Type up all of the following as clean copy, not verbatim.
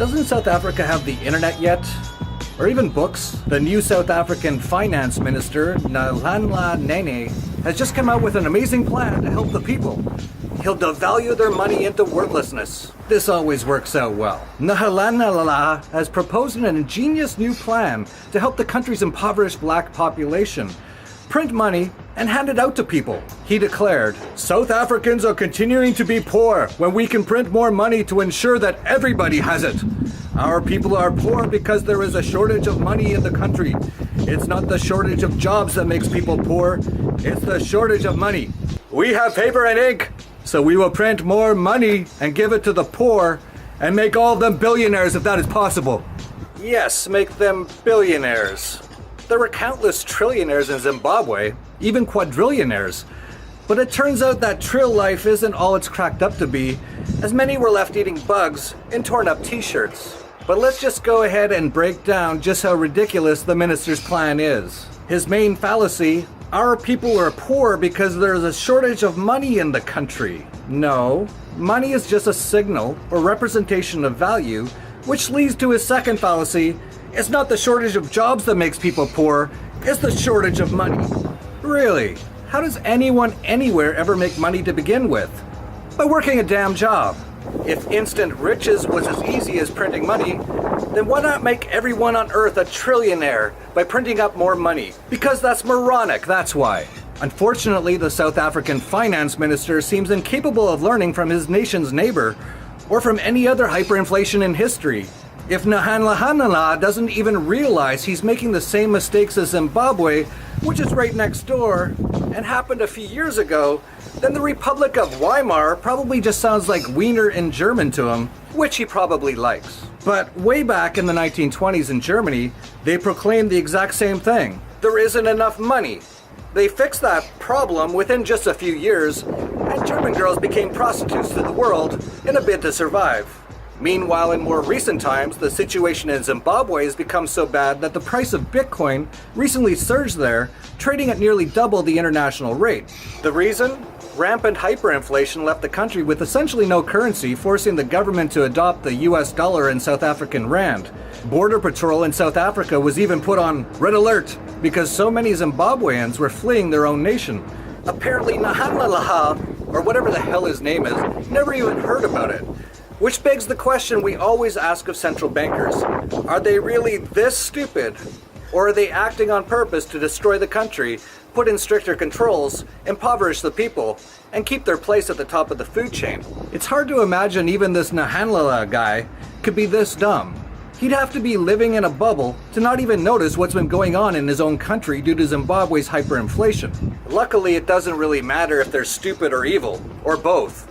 Doesn't South Africa have the internet yet? Or even books? The new South African finance minister, Nalanla Nene, has just come out with an amazing plan to help the people. He'll devalue their money into worthlessness. This always works out well. Nalanla has proposed an ingenious new plan to help the country's impoverished black population print money and hand it out to people. He declared, "South Africans are continuing to be poor when we can print more money to ensure that everybody has it. Our people are poor because there is a shortage of money in the country. It's not the shortage of jobs that makes people poor, it's the shortage of money. We have paper and ink, so we will print more money and give it to the poor and make all of them billionaires if that is possible." Yes, make them billionaires. There were countless trillionaires in Zimbabwe, even quadrillionaires. But it turns out that trill life isn't all it's cracked up to be, as many were left eating bugs in torn up t-shirts. But let's just go ahead and break down just how ridiculous the minister's plan is. His main fallacy: our people are poor because there's a shortage of money in the country. No, money is just a signal or representation of value, which leads to his second fallacy: it's not the shortage of jobs that makes people poor, it's the shortage of money. Really? How does anyone anywhere ever make money to begin with? By working a damn job. If instant riches was as easy as printing money, then why not make everyone on Earth a trillionaire by printing up more money? Because that's moronic, that's why. Unfortunately, the South African finance minister seems incapable of learning from his nation's neighbor or from any other hyperinflation in history. If Nahanlahanala doesn't even realize he's making the same mistakes as Zimbabwe, which is right next door, and happened a few years ago, then the Republic of Weimar probably just sounds like Wiener in German to him, which he probably likes. But way back in the 1920s in Germany, they proclaimed the exact same thing. There isn't enough money. They fixed that problem within just a few years, and German girls became prostitutes to the world in a bid to survive. Meanwhile, in more recent times, the situation in Zimbabwe has become so bad that the price of Bitcoin recently surged there, trading at nearly double the international rate. The reason? Rampant hyperinflation left the country with essentially no currency, forcing the government to adopt the US dollar and South African rand. Border Patrol in South Africa was even put on red alert because so many Zimbabweans were fleeing their own nation. Apparently Nahanlalaha, or whatever the hell his name is, never even heard about it. Which begs the question we always ask of central bankers: are they really this stupid? Or are they acting on purpose to destroy the country, put in stricter controls, impoverish the people, and keep their place at the top of the food chain? It's hard to imagine even this Nahanlala guy could be this dumb. He'd have to be living in a bubble to not even notice what's been going on in his own country due to Zimbabwe's hyperinflation. Luckily, it doesn't really matter if they're stupid or evil, or both.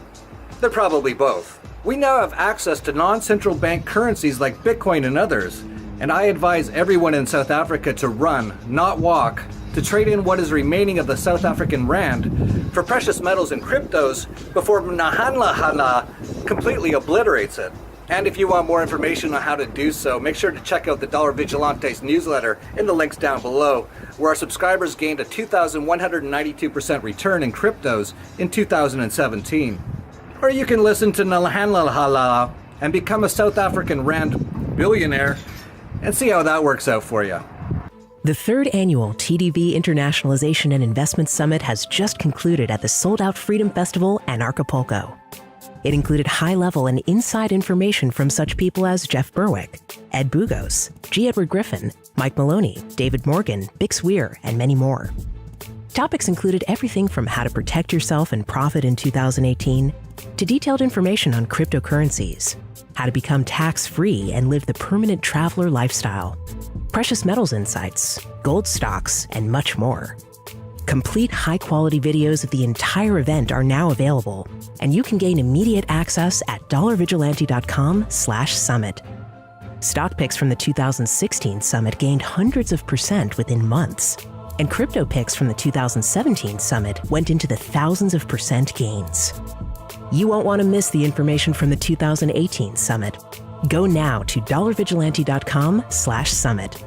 They're probably both. We now have access to non-central bank currencies like Bitcoin and others, and I advise everyone in South Africa to run, not walk, to trade in what is remaining of the South African rand for precious metals and cryptos before Nahanlahala completely obliterates it. And if you want more information on how to do so, make sure to check out the Dollar Vigilantes newsletter in the links down below, where our subscribers gained a 2,192% return in cryptos in 2017. Or you can listen to Nahanlahala and become a South African rand billionaire and see how that works out for you. The third annual TDV Internationalization and Investment Summit has just concluded at the sold-out Freedom Festival in Acapulco. It included high-level and inside information from such people as Jeff Berwick, Ed Bugos, G. Edward Griffin, Mike Maloney, David Morgan, Bix Weir, and many more. Topics included everything from how to protect yourself and profit in 2018 to detailed information on cryptocurrencies, how to become tax-free and live the permanent traveler lifestyle, precious metals insights, gold stocks, and much more. Complete high-quality videos of the entire event are now available, and you can gain immediate access at dollarvigilante.com/summit. Stock picks from the 2016 summit gained hundreds of % within months, and crypto picks from the 2017 summit went into the thousands of % gains. You won't want to miss the information from the 2018 summit. Go now to dollarvigilante.com/summit.